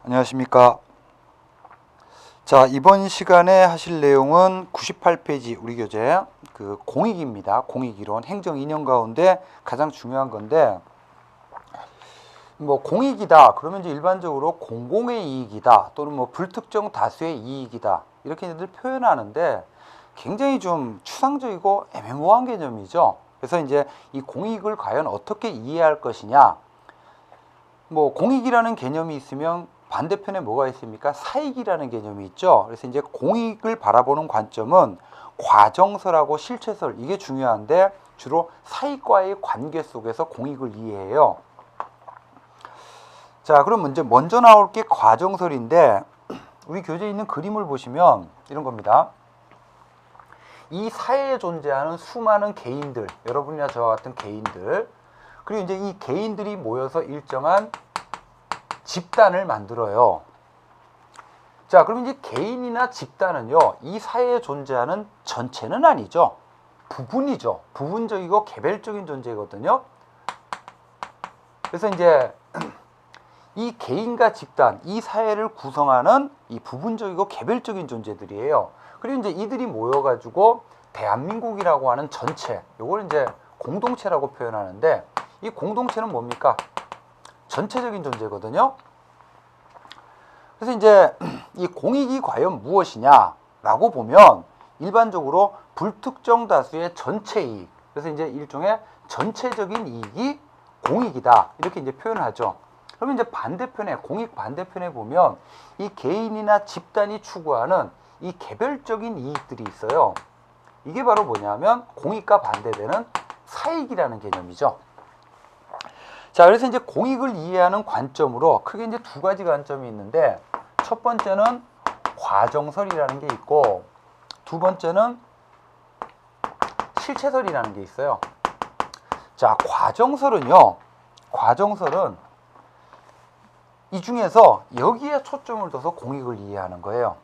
안녕하십니까. 자, 이번 시간에 하실 내용은 98페이지 우리 교재 공익입니다. 공익이론, 행정이념 가운데 가장 중요한 건데, 뭐 공익이다 그러면 이제 일반적으로 공공의 이익이다 또는 뭐 불특정 다수의 이익이다 이렇게들 표현하는데 굉장히 좀 추상적이고 애매모호한 개념이죠. 그래서 이제 이 공익을 과연 어떻게 이해할 것이냐, 뭐 공익이라는 개념이 있으면 반대편에 뭐가 있습니까? 사익이라는 개념이 있죠. 그래서 이제 공익을 바라보는 관점은 과정설하고 실체설, 이게 중요한데 주로 사익과의 관계 속에서 공익을 이해해요. 자, 그럼 먼저 나올 게 과정설인데, 우리 교재에 있는 그림을 보시면 이런 겁니다. 이 사회에 존재하는 수많은 개인들, 여러분이나 저와 같은 개인들, 그리고 이제 이 개인들이 모여서 일정한 집단을 만들어요. 자, 그럼 이제 개인이나 집단은요, 이 사회에 존재하는 전체는 아니죠. 부분이죠. 부분적이고 개별적인 존재거든요. 그래서 이제 이 개인과 집단, 이 사회를 구성하는 이 부분적이고 개별적인 존재들이에요. 그리고 이제 이들이 모여가지고 대한민국이라고 하는 전체, 요걸 이제 공동체라고 표현하는데, 이 공동체는 뭡니까? 전체적인 존재거든요. 그래서 이제 이 공익이 과연 무엇이냐라고 보면 일반적으로 불특정 다수의 전체 이익, 그래서 이제 일종의 전체적인 이익이 공익이다 이렇게 이제 표현을 하죠. 그러면 이제 반대편에, 공익 반대편에 보면 이 개인이나 집단이 추구하는 이 개별적인 이익들이 있어요. 이게 바로 뭐냐면 공익과 반대되는 사익이라는 개념이죠. 자, 그래서 이제 공익을 이해하는 관점으로 크게 이제 두 가지 관점이 있는데, 첫 번째는 과정설이라는 게 있고, 두 번째는 실체설이라는 게 있어요. 자, 과정설은 이 중에서 여기에 초점을 둬서 공익을 이해하는 거예요.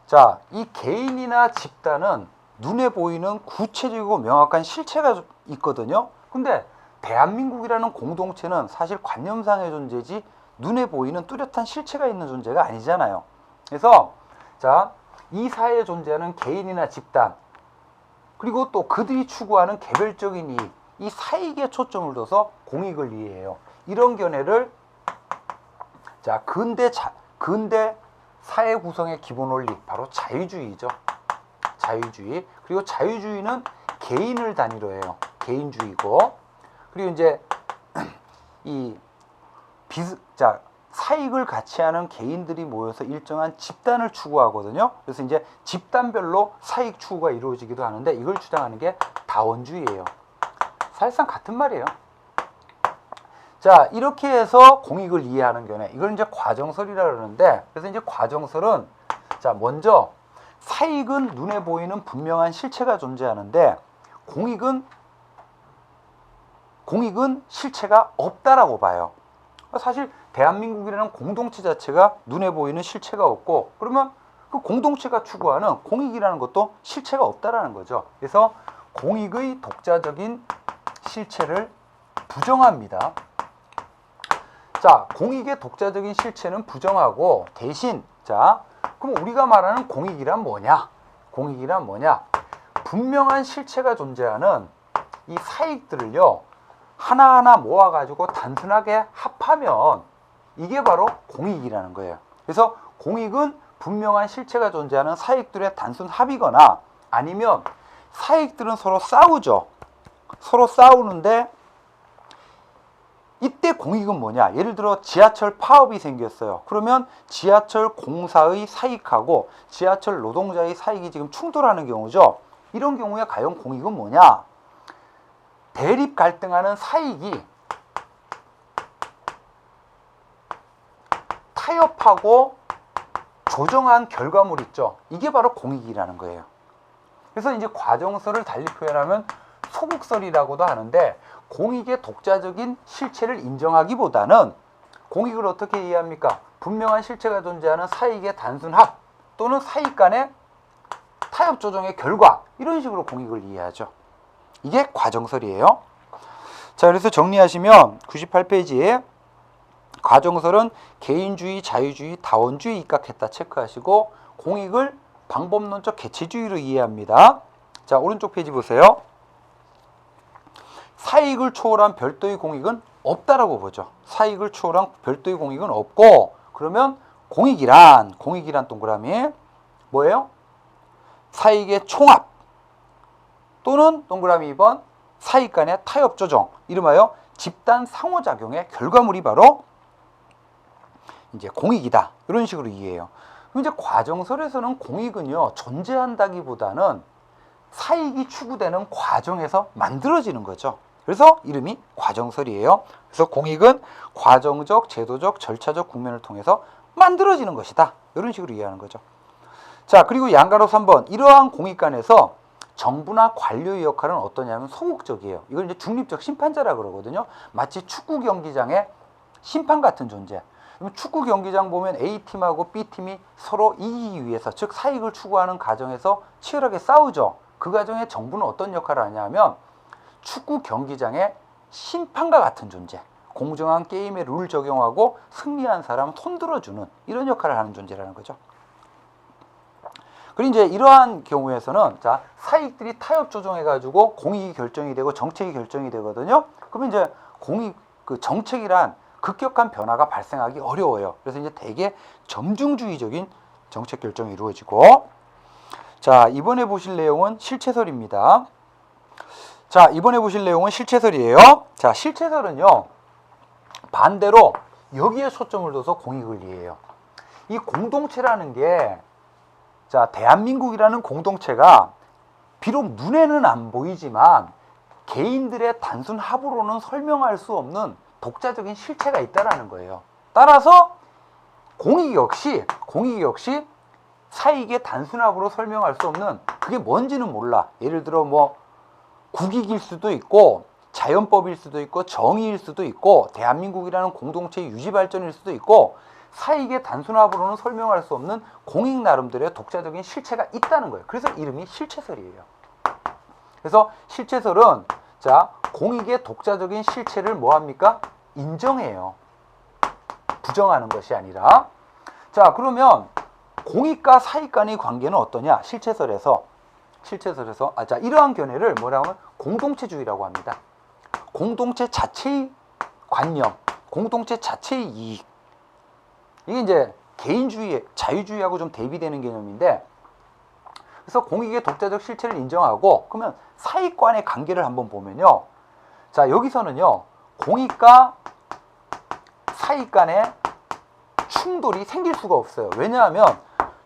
자, 이 개인이나 집단은 눈에 보이는 구체적이고 명확한 실체가 있거든요. 근데 대한민국이라는 공동체는 사실 관념상의 존재지 눈에 보이는 뚜렷한 실체가 있는 존재가 아니잖아요. 그래서 자, 이 사회에 존재하는 개인이나 집단, 그리고 또 그들이 추구하는 개별적인 이익, 이 사익에 초점을 둬서 공익을 이해해요. 이런 견해를 자, 근대 사회 구성의 기본 원리, 바로 자유주의죠. 자유주의. 그리고 자유주의는 개인을 단위로 해요. 개인주의고. 그리고 이제 사익을 같이 하는 개인들이 모여서 일정한 집단을 추구하거든요. 그래서 이제 집단별로 사익 추구가 이루어지기도 하는데, 이걸 주장하는 게 다원주의예요. 사실상 같은 말이에요. 자, 이렇게 해서 공익을 이해하는 견해, 이걸 이제 과정설이라 그러는데, 그래서 이제 과정설은 자, 먼저 사익은 눈에 보이는 분명한 실체가 존재하는데 공익은 실체가 없다라고 봐요. 사실 대한민국이라는 공동체 자체가 눈에 보이는 실체가 없고, 그러면 그 공동체가 추구하는 공익이라는 것도 실체가 없다라는 거죠. 그래서 공익의 독자적인 실체를 부정합니다. 자, 공익의 독자적인 실체는 부정하고, 대신 자, 그럼 우리가 말하는 공익이란 뭐냐? 공익이란 뭐냐? 분명한 실체가 존재하는 이 사익들을요, 하나하나 모아가지고 단순하게 합하면 이게 바로 공익이라는 거예요. 그래서 공익은 분명한 실체가 존재하는 사익들의 단순 합이거나, 아니면 사익들은 서로 싸우죠. 서로 싸우는데 이때 공익은 뭐냐? 예를 들어 지하철 파업이 생겼어요. 그러면 지하철 공사의 사익하고 지하철 노동자의 사익이 지금 충돌하는 경우죠. 이런 경우에 과연 공익은 뭐냐? 대립 갈등하는 사익이 타협하고 조정한 결과물 있죠. 이게 바로 공익이라는 거예요. 그래서 이제 과정설을 달리 표현하면 소극설이라고도 하는데, 공익의 독자적인 실체를 인정하기보다는 공익을 어떻게 이해합니까? 분명한 실체가 존재하는 사익의 단순 합 또는 사익 간의 타협 조정의 결과, 이런 식으로 공익을 이해하죠. 이게 과정설이에요. 자, 그래서 정리하시면 98페이지에 과정설은 개인주의, 자유주의, 다원주의에 입각했다 체크하시고 공익을 방법론적 개체주의로 이해합니다. 자, 오른쪽 페이지 보세요. 사익을 초월한 별도의 공익은 없다라고 보죠. 사익을 초월한 별도의 공익은 없고, 그러면 공익이란 동그라미 뭐예요? 사익의 총합 또는 동그라미 2번 사익 간의 타협 조정, 이름하여 집단 상호작용의 결과물이 바로 이제 공익이다. 이런 식으로 이해해요. 그럼 이제 과정설에서는 공익은요, 존재한다기보다는 사익이 추구되는 과정에서 만들어지는 거죠. 그래서 이름이 과정설이에요. 그래서 공익은 과정적, 제도적, 절차적 국면을 통해서 만들어지는 것이다. 이런 식으로 이해하는 거죠. 자, 그리고 양가로 3번. 이러한 공익관에서 정부나 관료의 역할은 어떠냐면 소극적이에요. 이걸 이제 중립적 심판자라 그러거든요. 마치 축구 경기장의 심판 같은 존재. 축구 경기장 보면 A팀하고 B팀이 서로 이기기 위해서, 즉 사익을 추구하는 과정에서 치열하게 싸우죠. 그 과정에 정부는 어떤 역할을 하냐면 축구 경기장의 심판과 같은 존재, 공정한 게임의 룰 적용하고 승리한 사람 손들어주는 이런 역할을 하는 존재라는 거죠. 그리고 이제 이러한 경우에서는 자, 사익들이 타협 조정해가지고 공익이 결정이 되고 정책이 결정이 되거든요. 그러면 이제 공익, 그 정책이란 급격한 변화가 발생하기 어려워요. 그래서 이제 대개 점중주의적인 정책 결정이 이루어지고, 자, 이번에 보실 내용은 실체설입니다. 자, 이번에 보실 내용은 실체설이에요. 자, 실체설은요, 반대로 여기에 초점을 둬서 공익을 이해해요. 이 공동체라는 게, 자, 대한민국이라는 공동체가 비록 눈에는 안 보이지만 개인들의 단순 합으로는 설명할 수 없는 독자적인 실체가 있다라는 거예요. 따라서 공익 역시 사익의 단순 합으로 설명할 수 없는, 그게 뭔지는 몰라. 예를 들어 뭐 국익일 수도 있고 자연법일 수도 있고 정의일 수도 있고 대한민국이라는 공동체의 유지 발전일 수도 있고, 사익의 단순 합으로는 설명할 수 없는 공익 나름대로의 독자적인 실체가 있다는 거예요. 그래서 이름이 실체설이에요. 그래서 실체설은 자, 공익의 독자적인 실체를 뭐합니까? 인정해요. 부정하는 것이 아니라. 자, 그러면 공익과 사익 간의 관계는 어떠냐? 실체설에서 자, 이러한 견해를 뭐라고 하면 공동체주의라고 합니다. 공동체 자체의 관념, 공동체 자체의 이익. 이게 이제 개인주의, 자유주의하고 좀 대비되는 개념인데, 그래서 공익의 독자적 실체를 인정하고, 그러면 사익 간의 관계를 한번 보면요. 자, 여기서는요, 공익과 사익 간의 충돌이 생길 수가 없어요. 왜냐하면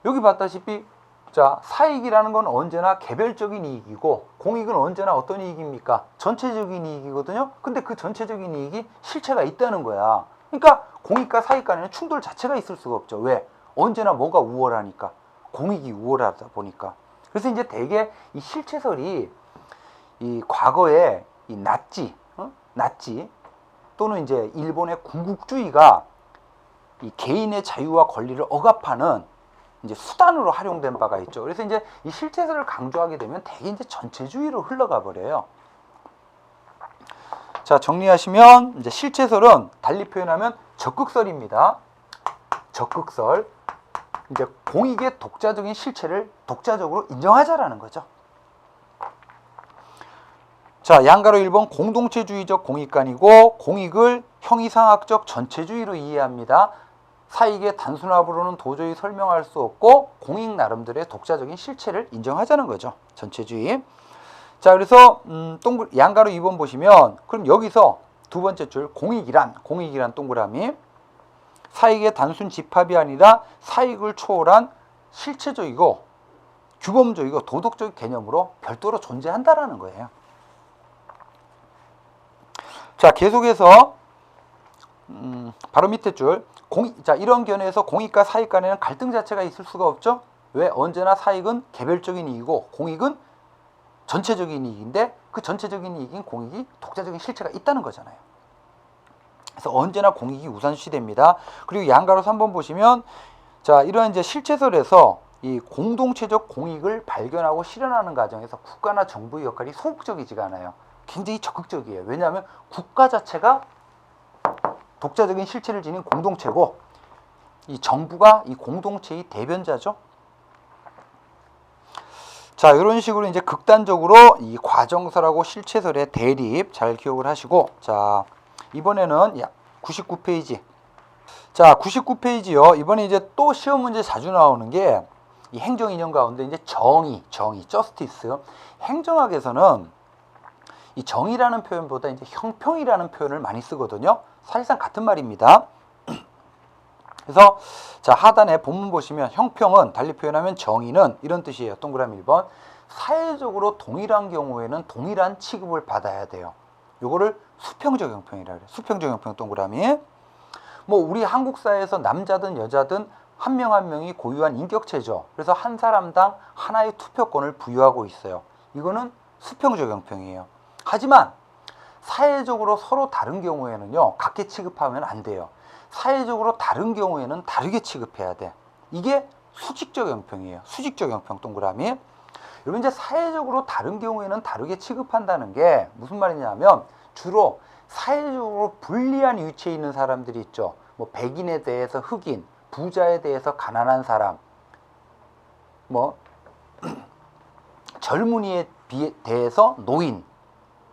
여기 봤다시피 자, 사익이라는 건 언제나 개별적인 이익이고 공익은 언제나 어떤 이익입니까? 전체적인 이익이거든요. 근데 그 전체적인 이익이 실체가 있다는 거야. 그러니까 공익과 사익 간에는 충돌 자체가 있을 수가 없죠. 왜? 언제나 뭐가 우월하니까. 공익이 우월하다 보니까. 그래서 이제 대개 이 실체설이 이 과거에 이 나치 또는 이제 일본의 군국주의가 이 개인의 자유와 권리를 억압하는 이제 수단으로 활용된 바가 있죠. 그래서 이제 이 실체설을 강조하게 되면 대개 이제 전체주의로 흘러가 버려요. 자, 정리하시면 이제 실체설은 달리 표현하면 적극설입니다. 적극설. 이제 공익의 독자적인 실체를 독자적으로 인정하자라는 거죠. 자, 양가로 1번 공동체주의적 공익관이고 공익을 형이상학적 전체주의로 이해합니다. 사익의 단순합으로는 도저히 설명할 수 없고 공익 나름대로의 독자적인 실체를 인정하자는 거죠. 전체주의. 자, 그래서 양가로 2번 보시면 그럼 여기서 두 번째 줄 공익이란 동그라미, 사익의 단순 집합이 아니라 사익을 초월한 실체적이고 규범적이고 도덕적 개념으로 별도로 존재한다라는 거예요. 자, 계속해서 바로 밑에 줄 자, 이런 견해에서 공익과 사익 간에는 갈등 자체가 있을 수가 없죠. 왜? 언제나 사익은 개별적인 이익이고 공익은 전체적인 이익인데 그 전체적인 이익인 공익이 독자적인 실체가 있다는 거잖아요. 그래서 언제나 공익이 우선시됩니다. 그리고 양가로 3번 보시면 자, 이러한 이제 실체설에서 이 공동체적 공익을 발견하고 실현하는 과정에서 국가나 정부의 역할이 소극적이지가 않아요. 굉장히 적극적이에요. 왜냐하면 국가 자체가 독자적인 실체를 지닌 공동체고 이 정부가 이 공동체의 대변자죠. 자, 이런 식으로 이제 극단적으로 이 과정설하고 실체설의 대립 잘 기억을 하시고, 자, 이번에는 99페이지. 자, 99페이지요. 이번에 이제 또 시험 문제 자주 나오는 게 이 행정 이념 가운데 이제 정의, justice. 행정학에서는 이 정의라는 표현보다 이제 형평이라는 표현을 많이 쓰거든요. 사실상 같은 말입니다. 그래서 자, 하단에 본문 보시면 형평은 달리 표현하면 정의는 이런 뜻이에요. 동그라미 1번. 사회적으로 동일한 경우에는 동일한 취급을 받아야 돼요. 요거를 수평적 형평이라 그래요. 수평적 형평 동그라미. 뭐 우리 한국 사회에서 남자든 여자든 한 명 한 명이 고유한 인격체죠. 그래서 한 사람당 하나의 투표권을 부여하고 있어요. 이거는 수평적 형평이에요. 하지만 사회적으로 서로 다른 경우에는요, 같게 취급하면 안 돼요. 사회적으로 다른 경우에는 다르게 취급해야 돼. 이게 수직적 형평이에요. 수직적 형평 동그라미. 여러분 이제 사회적으로 다른 경우에는 다르게 취급한다는 게 무슨 말이냐면 주로 사회적으로 불리한 위치에 있는 사람들이 있죠. 뭐 백인에 대해서 흑인, 부자에 대해서 가난한 사람, 뭐 젊은이에 대해서 노인,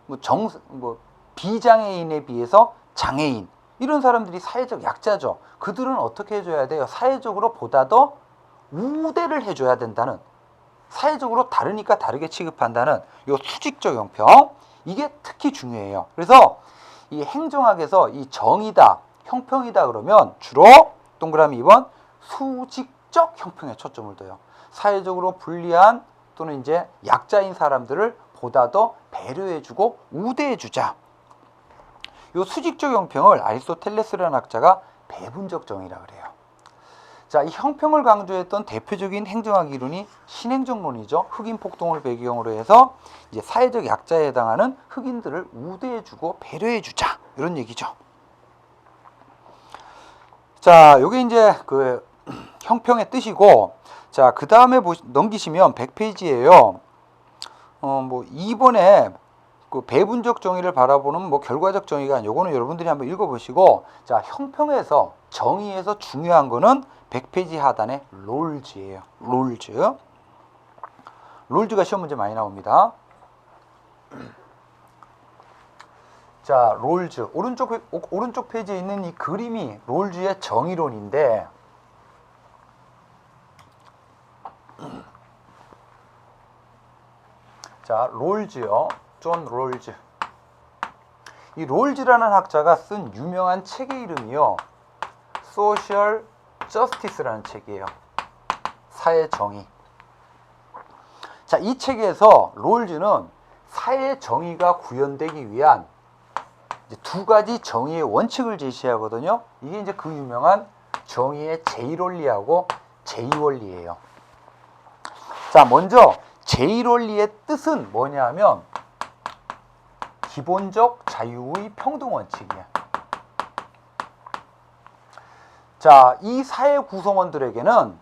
뭐 비장애인에 비해서 장애인, 이런 사람들이 사회적 약자죠. 그들은 어떻게 해줘야 돼요? 사회적으로 보다 더 우대를 해줘야 된다는, 사회적으로 다르니까 다르게 취급한다는 이 수직적 형평, 이게 특히 중요해요. 그래서 이 행정학에서 이 정의다, 형평이다 그러면 주로 동그라미 2번 수직적 형평에 초점을 둬요. 사회적으로 불리한 또는 이제 약자인 사람들을 보다 더 배려해주고 우대해주자. 이 수직적 형평을 아리스토텔레스라는 학자가 배분적 정의라 그래요. 자, 이 형평을 강조했던 대표적인 행정학 이론이 신행정론이죠. 흑인 폭동을 배경으로 해서 이제 사회적 약자에 해당하는 흑인들을 우대해주고 배려해주자, 이런 얘기죠. 자, 요게 이제 그 형평의 뜻이고, 자, 그 다음에 넘기시면 100페이지예요. 뭐 2번에 그 배분적 정의를 바라보는 뭐 결과적 정의가, 요거는 여러분들이 한번 읽어보시고, 자, 형평에서 정의에서 중요한 거는 100페이지 하단에 롤즈예요. 롤즈가 시험 문제 많이 나옵니다. 자, 롤즈 오른쪽 페이지에 있는 이 그림이 롤즈의 정의론인데, 자, 롤즈요. 존 롤즈. 이 롤즈라는 학자가 쓴 유명한 책의 이름이요, 소셜 저스티스라는 책이에요. 사회 정의. 자, 이 책에서 롤즈는 사회 정의가 구현되기 위한 이제 두 가지 정의의 원칙을 제시하거든요. 이게 이제 그 유명한 정의의 제1원리하고 제2원리예요. 자, 먼저 제1원리의 뜻은 뭐냐면 기본적 자유의 평등 원칙이야. 자, 이 사회 구성원들에게는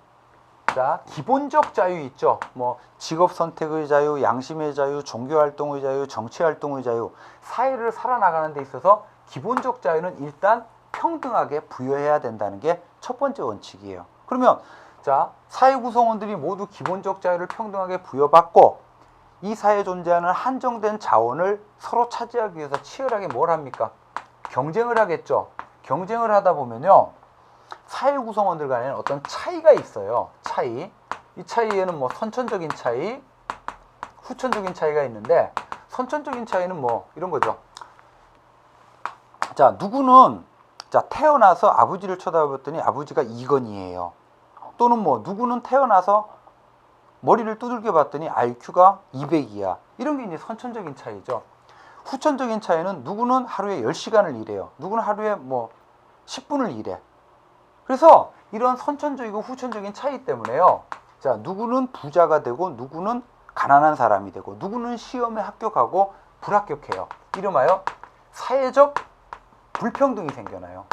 자, 기본적 자유 있죠. 뭐 직업 선택의 자유, 양심의 자유, 종교 활동의 자유, 정치 활동의 자유, 사회를 살아나가는 데 있어서 기본적 자유는 일단 평등하게 부여해야 된다는 게 첫 번째 원칙이에요. 그러면 자, 사회 구성원들이 모두 기본적 자유를 평등하게 부여받고 이 사회에 존재하는 한정된 자원을 서로 차지하기 위해서 치열하게 뭘 합니까? 경쟁을 하겠죠. 경쟁을 하다 보면요, 사회 구성원들 간에는 어떤 차이가 있어요. 이 차이에는 뭐 선천적인 차이, 후천적인 차이가 있는데, 선천적인 차이는 뭐 이런 거죠. 자, 누구는 자, 태어나서 아버지를 쳐다봤더니 아버지가 이건희예요. 또는 뭐 누구는 태어나서 머리를 두들겨 봤더니 IQ가 200이야. 이런 게 이제 선천적인 차이죠. 후천적인 차이는 누구는 하루에 10시간을 일해요. 누구는 하루에 뭐 10분을 일해. 그래서 이런 선천적이고 후천적인 차이 때문에요, 자, 누구는 부자가 되고 누구는 가난한 사람이 되고 누구는 시험에 합격하고 불합격해요. 이름하여 사회적 불평등이 생겨나요.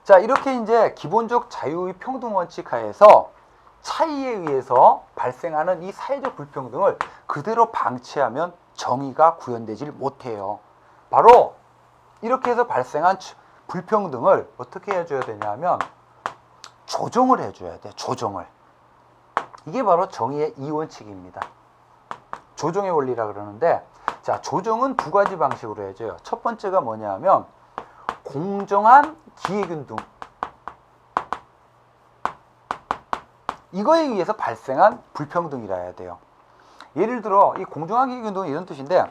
자, 이렇게 이제 기본적 자유의 평등 원칙 하에서 차이에 의해서 발생하는 이 사회적 불평등을 그대로 방치하면 정의가 구현되질 못해요. 바로 이렇게 해서 발생한 불평등을 어떻게 해줘야 되냐면 조정을 해줘야 돼. 조정을. 이게 바로 정의의 이원칙입니다. 조정의 원리라 그러는데, 자, 조정은 두 가지 방식으로 해줘요. 첫 번째가 뭐냐 하면 공정한 기회균등. 이거에 의해서 발생한 불평등이라 해야 돼요. 예를 들어 이 공정한 기회균등은 이런 뜻인데,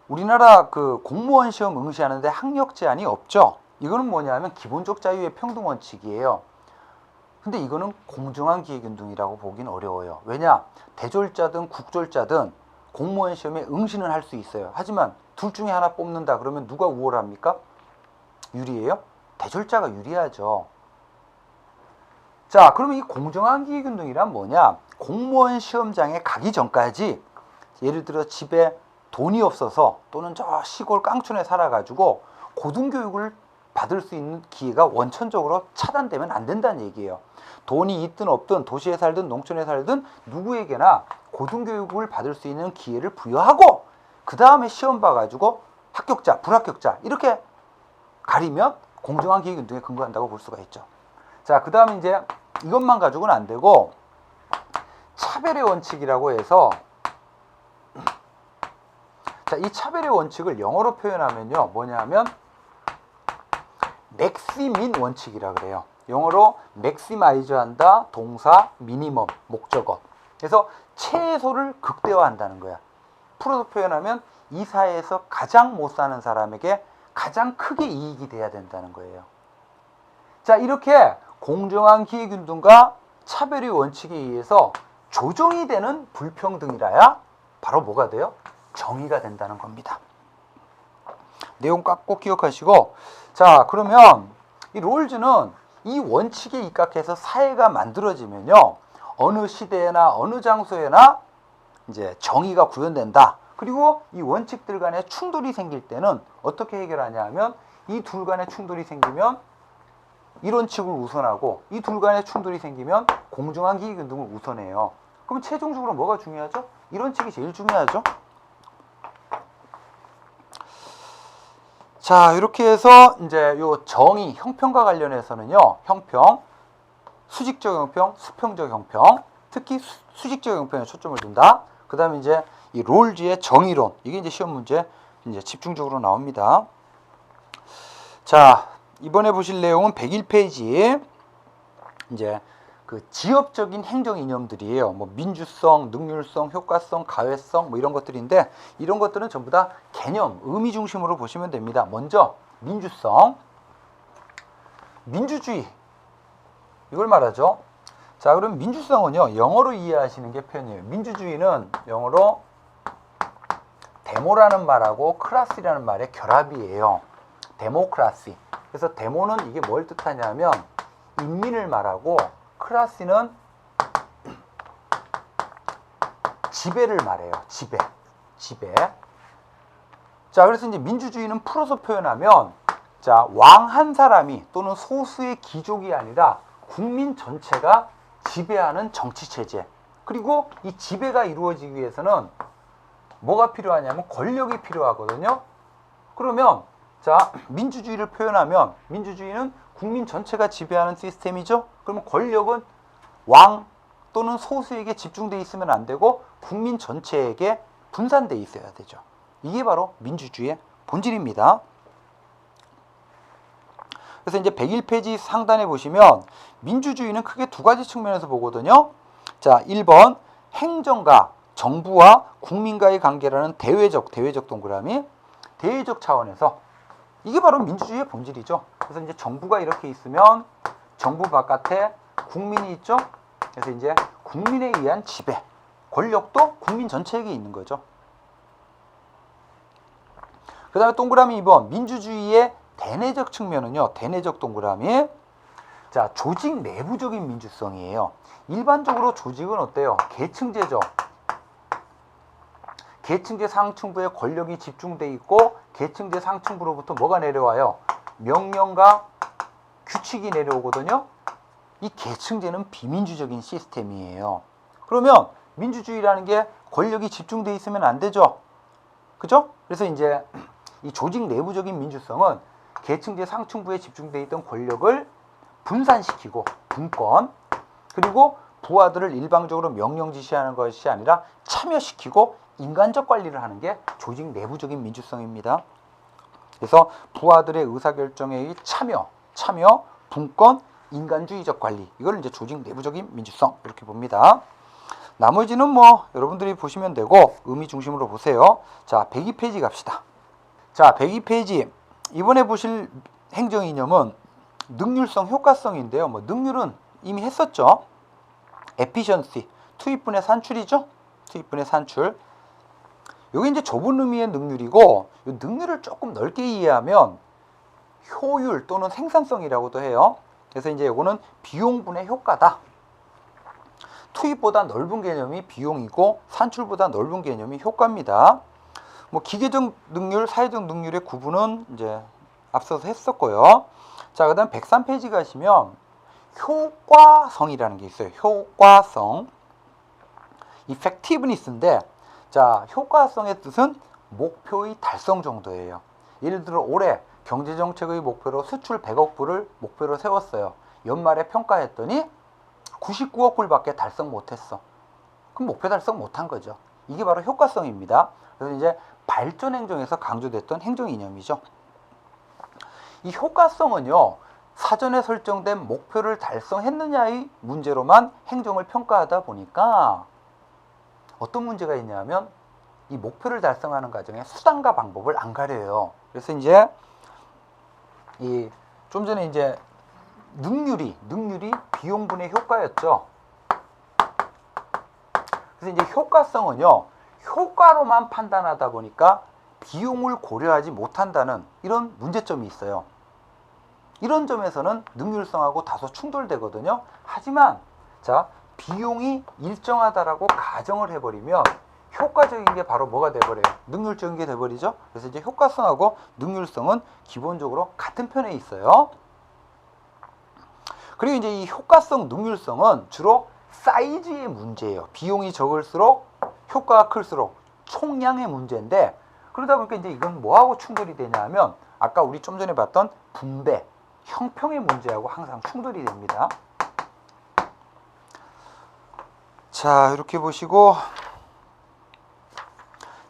우리나라 그 공무원 시험 응시하는데 학력 제한이 없죠. 이거는 뭐냐면 기본적 자유의 평등 원칙이에요. 근데 이거는 공정한 기회균등이라고 보긴 어려워요. 왜냐? 대졸자든 국졸자든 공무원 시험에 응시는 할 수 있어요. 하지만 둘 중에 하나 뽑는다 그러면 누가 우월합니까? 유리해요? 대졸자가 유리하죠. 자, 그러면 이 공정한 기회균등이란 뭐냐? 공무원 시험장에 가기 전까지 예를 들어 집에 돈이 없어서 또는 저 시골 깡촌에 살아가지고 고등교육을 받을 수 있는 기회가 원천적으로 차단되면 안 된다는 얘기예요. 돈이 있든 없든 도시에 살든 농촌에 살든 누구에게나 고등교육을 받을 수 있는 기회를 부여하고 그 다음에 시험 봐가지고 합격자, 불합격자 이렇게 가리면 공정한 기회균등에 근거한다고 볼 수가 있죠. 자, 그 다음에 이제 이것만 가지고는 안 되고 차별의 원칙이라고 해서, 자, 이 차별의 원칙을 영어로 표현하면요 뭐냐면 맥시민 원칙이라 그래요. 영어로 맥시마이즈 한다, 동사, 미니멈, 목적어. 그래서 최소를 극대화한다는 거야. 풀어서 표현하면 이 사회에서 가장 못 사는 사람에게 가장 크게 이익이 돼야 된다는 거예요. 자, 이렇게 공정한 기회균등과 차별의 원칙에 의해서 조정이 되는 불평등이라야 바로 뭐가 돼요? 정의가 된다는 겁니다. 내용 꼭 기억하시고, 자, 그러면 이 롤즈는 이 원칙에 입각해서 사회가 만들어지면요 어느 시대나 어느 장소에나 이제 정의가 구현된다. 그리고 이 원칙들 간에 충돌이 생길 때는 어떻게 해결하냐 하면 이 둘 간에 충돌이 생기면 이 원칙을 우선하고 이 둘 간에 충돌이 생기면 공정한 기회균등을 우선해요. 그럼 최종적으로 뭐가 중요하죠? 이 원칙이 제일 중요하죠. 자, 이렇게 해서 이제 요 정의, 형평과 관련해서는요, 형평, 수직적 형평, 수평적 형평, 특히 수직적 형평에 초점을 둔다. 그 다음에 이제 이 롤즈의 정의론, 이게 이제 시험 문제 이제 집중적으로 나옵니다. 자, 이번에 보실 내용은 101페이지. 이제 그 지역적인 행정 이념들이에요. 뭐 민주성, 능률성, 효과성, 가회성 뭐 이런 것들인데 이런 것들은 전부 다 개념, 의미 중심으로 보시면 됩니다. 먼저 민주성, 민주주의 이걸 말하죠. 자, 그럼 민주성은요 영어로 이해하시는 게 편해요. 민주주의는 영어로 데모라는 말하고 클라시라는 말의 결합이에요. 데모크라시. 그래서 데모는 이게 뭘 뜻하냐면 인민을 말하고 클라시는 지배를 말해요. 지배. 자, 그래서 이제 민주주의는 풀어서 표현하면 자, 왕 한 사람이 또는 소수의 귀족이 아니라 국민 전체가 지배하는 정치 체제. 그리고 이 지배가 이루어지기 위해서는 뭐가 필요하냐면 권력이 필요하거든요. 그러면 자, 민주주의를 표현하면 민주주의는 국민 전체가 지배하는 시스템이죠. 그러면 권력은 왕 또는 소수에게 집중돼 있으면 안 되고 국민 전체에게 분산돼 있어야 되죠. 이게 바로 민주주의의 본질입니다. 그래서 이제 101페이지 상단에 보시면 민주주의는 크게 두 가지 측면에서 보거든요. 자, 1번 행정가, 정부와 국민과의 관계라는 대외적 동그라미, 대외적 차원에서 이게 바로 민주주의의 본질이죠. 그래서 이제 정부가 이렇게 있으면 정부 바깥에 국민이 있죠. 그래서 이제 국민에 의한 지배, 권력도 국민 전체에게 있는 거죠. 그 다음에 동그라미 2번 민주주의의 대내적 측면은요. 대내적 동그라미. 자, 조직 내부적인 민주성이에요. 일반적으로 조직은 어때요? 계층제죠. 계층제 상층부에 권력이 집중돼 있고 계층제 상층부로부터 뭐가 내려와요? 명령과 규칙이 내려오거든요. 이 계층제는 비민주적인 시스템이에요. 그러면 민주주의라는 게 권력이 집중돼 있으면 안 되죠. 그죠? 그래서 이제 이 조직 내부적인 민주성은 계층제 상층부에 집중되어 있던 권력을 분산시키고 분권, 그리고 부하들을 일방적으로 명령 지시하는 것이 아니라 참여시키고 인간적 관리를 하는 게 조직 내부적인 민주성입니다. 그래서 부하들의 의사결정에 참여, 분권, 인간주의적 관리, 이걸 이제 조직 내부적인 민주성 이렇게 봅니다. 나머지는 뭐 여러분들이 보시면 되고 의미 중심으로 보세요. 자, 102페이지 갑시다. 자, 102페이지 이번에 보실 행정이념은 능률성, 효과성인데요. 뭐 능률은 이미 했었죠. efficiency, 투입분의 산출이죠. 투입분의 산출. 여기 이제 좁은 의미의 능률이고, 이 능률을 조금 넓게 이해하면 효율 또는 생산성이라고도 해요. 그래서 이제 이거는 비용분의 효과다. 투입보다 넓은 개념이 비용이고 산출보다 넓은 개념이 효과입니다. 뭐 기계적 능률, 사회적 능률의 구분은 이제 앞서서 했었고요. 자, 그다음 103페이지 가시면 효과성이라는 게 있어요. 효과성. effectiveness인데, 자, 효과성의 뜻은 목표의 달성 정도예요. 예를 들어 올해 경제정책의 목표로 수출 100억 불을 목표로 세웠어요. 연말에 평가했더니 99억 불밖에 달성 못했어. 그럼 목표 달성 못한 거죠. 이게 바로 효과성입니다. 그래서 이제 발전 행정에서 강조됐던 행정 이념이죠. 이 효과성은요, 사전에 설정된 목표를 달성했느냐의 문제로만 행정을 평가하다 보니까 어떤 문제가 있냐면 이 목표를 달성하는 과정에 수단과 방법을 안 가려요. 그래서 이제 이 좀 전에 이제 능률이 비용분의 효과였죠. 그래서 이제 효과성은요, 효과로만 판단하다 보니까 비용을 고려하지 못한다는 이런 문제점이 있어요. 이런 점에서는 능률성하고 다소 충돌되거든요. 하지만 자, 비용이 일정하다라고 가정을 해버리면 효과적인 게 바로 뭐가 돼버려요? 능률적인 게 돼버리죠. 그래서 이제 효과성하고 능률성은 기본적으로 같은 편에 있어요. 그리고 이제 이 효과성, 능률성은 주로 사이즈의 문제예요. 비용이 적을수록 효과가 클수록 총량의 문제인데, 그러다 보니까 이제 이건 뭐하고 충돌이 되냐 하면 아까 우리 좀 전에 봤던 분배, 형평의 문제하고 항상 충돌이 됩니다. 자, 이렇게 보시고,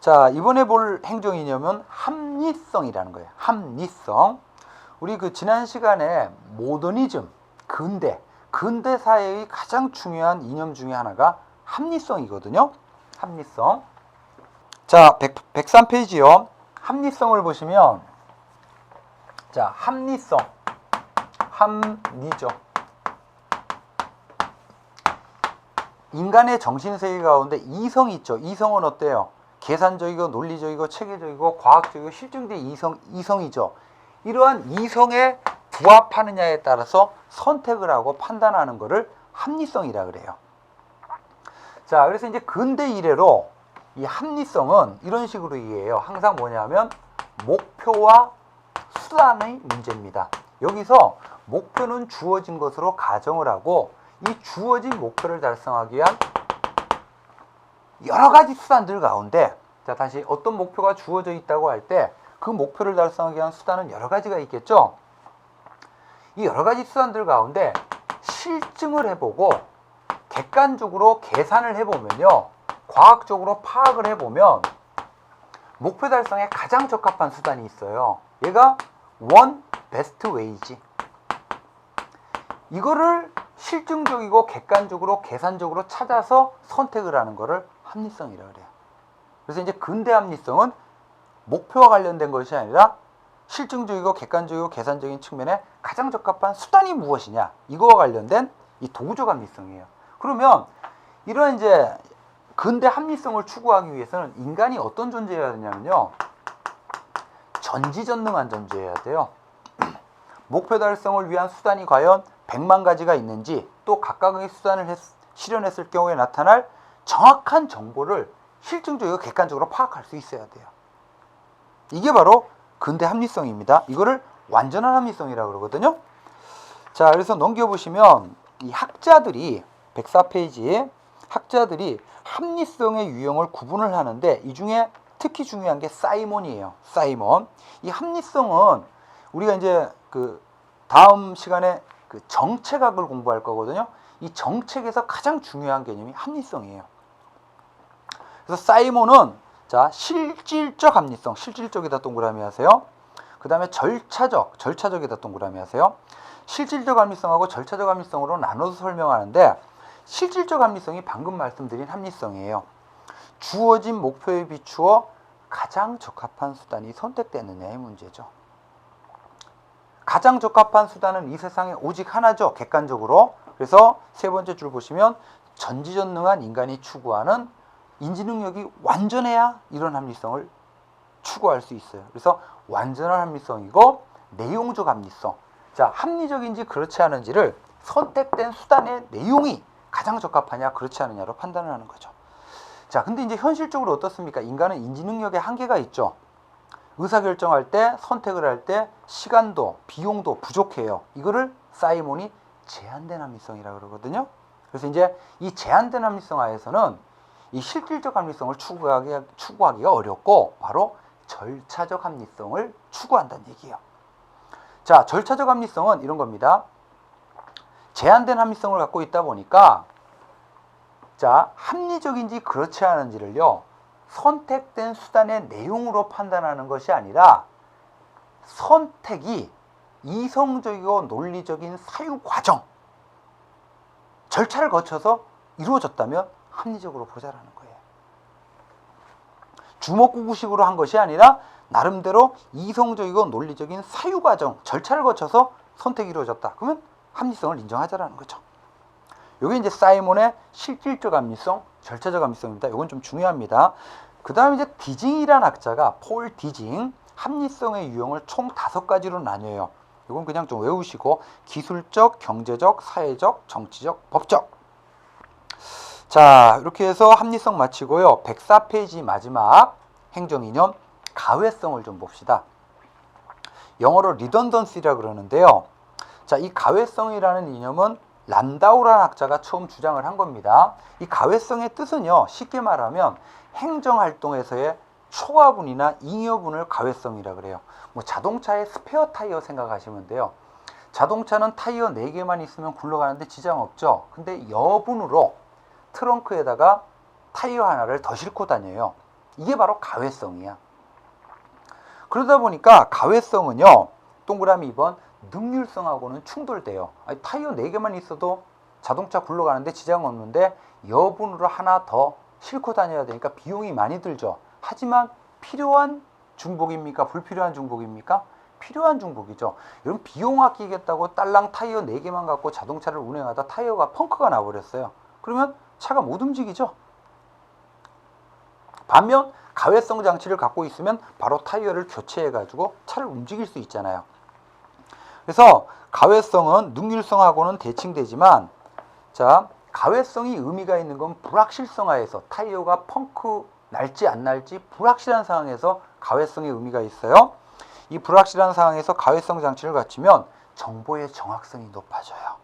자, 이번에 볼 행정이념은 합리성이라는 거예요. 합리성. 우리 그 지난 시간에 모더니즘, 근대 사회의 가장 중요한 이념 중에 하나가 합리성이거든요. 합리성. 자, 103페이지요. 합리성을 보시면, 자, 합리죠. 인간의 정신세계 가운데 이성이 있죠. 이성은 어때요? 계산적이고 논리적이고 체계적이고 과학적이고 실증된 이성이죠. 이러한 이성에 부합하느냐에 따라서 선택을 하고 판단하는 것을 합리성이라 그래요. 자, 그래서 이제 근대 이래로 이 합리성은 이런 식으로 이해해요. 항상 뭐냐면 목표와 수단의 문제입니다. 여기서 목표는 주어진 것으로 가정을 하고 이 주어진 목표를 달성하기 위한 여러 가지 수단들 가운데, 자, 다시 어떤 목표가 주어져 있다고 할 때 그 목표를 달성하기 위한 수단은 여러 가지가 있겠죠. 이 여러 가지 수단들 가운데 실증을 해보고 객관적으로 계산을 해보면요, 과학적으로 파악을 해보면 목표 달성에 가장 적합한 수단이 있어요. 얘가 one best way지. 이거를 실증적이고 객관적으로 계산적으로 찾아서 선택을 하는 거를 합리성이라고 그래요. 그래서 이제 근대 합리성은 목표와 관련된 것이 아니라 실증적이고 객관적이고 계산적인 측면에 가장 적합한 수단이 무엇이냐, 이거와 관련된 이 도구적 합리성이에요. 그러면 이런 이제 근대 합리성을 추구하기 위해서는 인간이 어떤 존재여야 되냐면요, 전지전능한 존재여야 돼요. 목표 달성을 위한 수단이 과연 100만 가지가 있는지, 또 각각의 수단을 실현했을 경우에 나타날 정확한 정보를 실증적이고 객관적으로 파악할 수 있어야 돼요. 이게 바로 근대 합리성입니다. 이거를 완전한 합리성이라고 그러거든요. 자, 그래서 넘겨보시면 이 학자들이 104페이지에 학자들이 합리성의 유형을 구분을 하는데, 이 중에 특히 중요한 게 사이몬이에요. 사이몬. 이 합리성은 우리가 이제 그 다음 시간에 그 정책학을 공부할 거거든요. 이 정책에서 가장 중요한 개념이 합리성이에요. 그래서 사이몬은 자, 실질적 합리성, 실질적이다 동그라미 하세요. 그 다음에 절차적이다 동그라미 하세요. 실질적 합리성하고 절차적 합리성으로 나눠서 설명하는데, 실질적 합리성이 방금 말씀드린 합리성이에요. 주어진 목표에 비추어 가장 적합한 수단이 선택되느냐의 문제죠. 가장 적합한 수단은 이 세상에 오직 하나죠, 객관적으로. 그래서 세 번째 줄 보시면 전지전능한 인간이 추구하는 인지능력이 완전해야 이런 합리성을 추구할 수 있어요. 그래서 완전한 합리성이고 내용적 합리성. 자, 합리적인지 그렇지 않은지를 선택된 수단의 내용이 가장 적합하냐 그렇지 않느냐로 판단을 하는 거죠. 자, 근데 이제 현실적으로 어떻습니까? 인간은 인지능력에 한계가 있죠. 의사결정할 때, 선택을 할 때 시간도 비용도 부족해요. 이거를 사이몬이 제한된 합리성이라고 그러거든요. 그래서 이제 이 제한된 합리성 하에서는 이 실질적 합리성을 추구하기가 어렵고 바로 절차적 합리성을 추구한다는 얘기예요. 자, 절차적 합리성은 이런 겁니다. 제한된 합리성을 갖고 있다 보니까 자, 합리적인지 그렇지 않은지를요, 선택된 수단의 내용으로 판단하는 것이 아니라 선택이 이성적이고 논리적인 사유 과정, 절차를 거쳐서 이루어졌다면 합리적으로 보자라는 거예요. 주먹구구식으로 한 것이 아니라 나름대로 이성적이고 논리적인 사유 과정, 절차를 거쳐서 선택이 이루어졌다. 그러면 합리성을 인정하자라는 거죠. 이게 이제 사이몬의 실질적 합리성, 절차적 합리성입니다. 이건 좀 중요합니다. 그 다음에 이제 디징이라는 학자가, 폴 디징, 합리성의 유형을 총 5가지로 나뉘어요. 이건 그냥 좀 외우시고, 기술적, 경제적, 사회적, 정치적, 법적. 자, 이렇게 해서 합리성 마치고요. 104페이지 마지막 행정이념 가외성을 좀 봅시다. 영어로 리던던시라고 그러는데요. 자, 이 가외성이라는 이념은 란다우라는 학자가 처음 주장을 한 겁니다. 이 가외성의 뜻은요, 쉽게 말하면 행정활동에서의 초과분이나 잉여분을 가외성이라 그래요. 뭐 자동차의 스페어 타이어 생각하시면 돼요. 자동차는 타이어 4개만 있으면 굴러가는데 지장 없죠. 근데 여분으로 트렁크에다가 타이어 하나를 더 싣고 다녀요. 이게 바로 가외성이야. 그러다 보니까 가외성은요, 동그라미 2번 능률성하고는 충돌돼요. 아니, 타이어 4개만 있어도 자동차 굴러가는데 지장 없는데 여분으로 하나 더 싣고 다녀야 되니까 비용이 많이 들죠. 하지만 필요한 중복입니까? 불필요한 중복입니까? 필요한 중복이죠. 여러분, 비용 아끼겠다고 딸랑 타이어 4개만 갖고 자동차를 운행하다 타이어가 펑크가 나버렸어요. 그러면 차가 못 움직이죠. 반면 가외성 장치를 갖고 있으면 바로 타이어를 교체해가지고 차를 움직일 수 있잖아요. 그래서 가외성은 능률성하고는 대칭되지만, 자, 가외성이 의미가 있는 건 불확실성 하에서 타이어가 펑크 날지 안 날지 불확실한 상황에서 가외성의 의미가 있어요. 이 불확실한 상황에서 가외성 장치를 갖추면 정보의 정확성이 높아져요.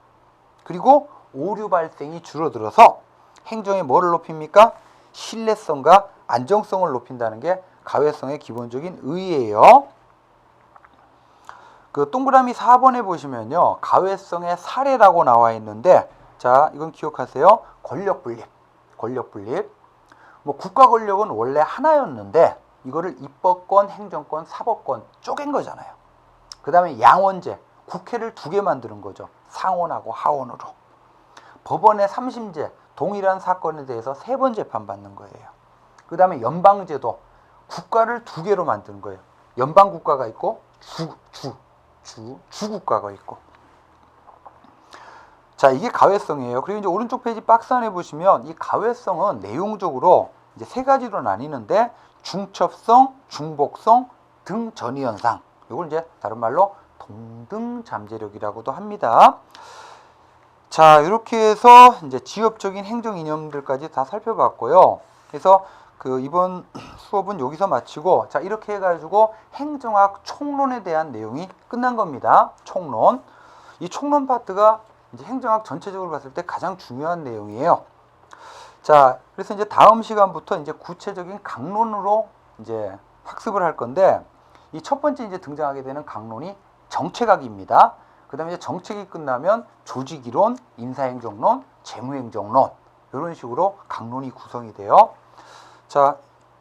그리고 오류 발생이 줄어들어서 행정에 뭐를 높입니까? 신뢰성과 안정성을 높인다는 게 가외성의 기본적인 의의예요. 그 동그라미 4번에 보시면요, 가외성의 사례라고 나와 있는데, 자, 이건 기억하세요. 권력 분립. 뭐 국가 권력은 원래 하나였는데 이거를 입법권, 행정권, 사법권 쪼갠 거잖아요. 그 다음에 양원제, 국회를 2개 만드는 거죠. 상원하고 하원으로. 법원의 3심제, 동일한 사건에 대해서 3번 재판받는 거예요. 그 다음에 연방제도, 국가를 2개로 만드는 거예요. 연방국가가 있고 주국가가 있고. 자, 이게 가외성이에요. 그리고 이제 오른쪽 페이지 박스 안에 보시면 이 가외성은 내용적으로 이제 3가지로 나뉘는데, 중첩성, 중복성, 등전이현상. 이걸 이제 다른 말로 동등잠재력이라고도 합니다. 자, 이렇게 해서 이제 지엽적인 행정 이념들까지 다 살펴봤고요. 그래서 그 이번 수업은 여기서 마치고, 자, 이렇게 해가지고 행정학 총론에 대한 내용이 끝난 겁니다. 총론. 이 총론 파트가 이제 행정학 전체적으로 봤을 때 가장 중요한 내용이에요. 자, 그래서 이제 다음 시간부터 이제 구체적인 강론으로 이제 학습을 할 건데 이 첫 번째 이제 등장하게 되는 강론이 정책학입니다. 그다음에 이제 정책이 끝나면 조직이론, 인사행정론, 재무행정론 이런 식으로 강론이 구성이 돼요. 자,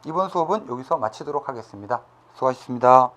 이번 수업은 여기서 마치도록 하겠습니다. 수고하셨습니다.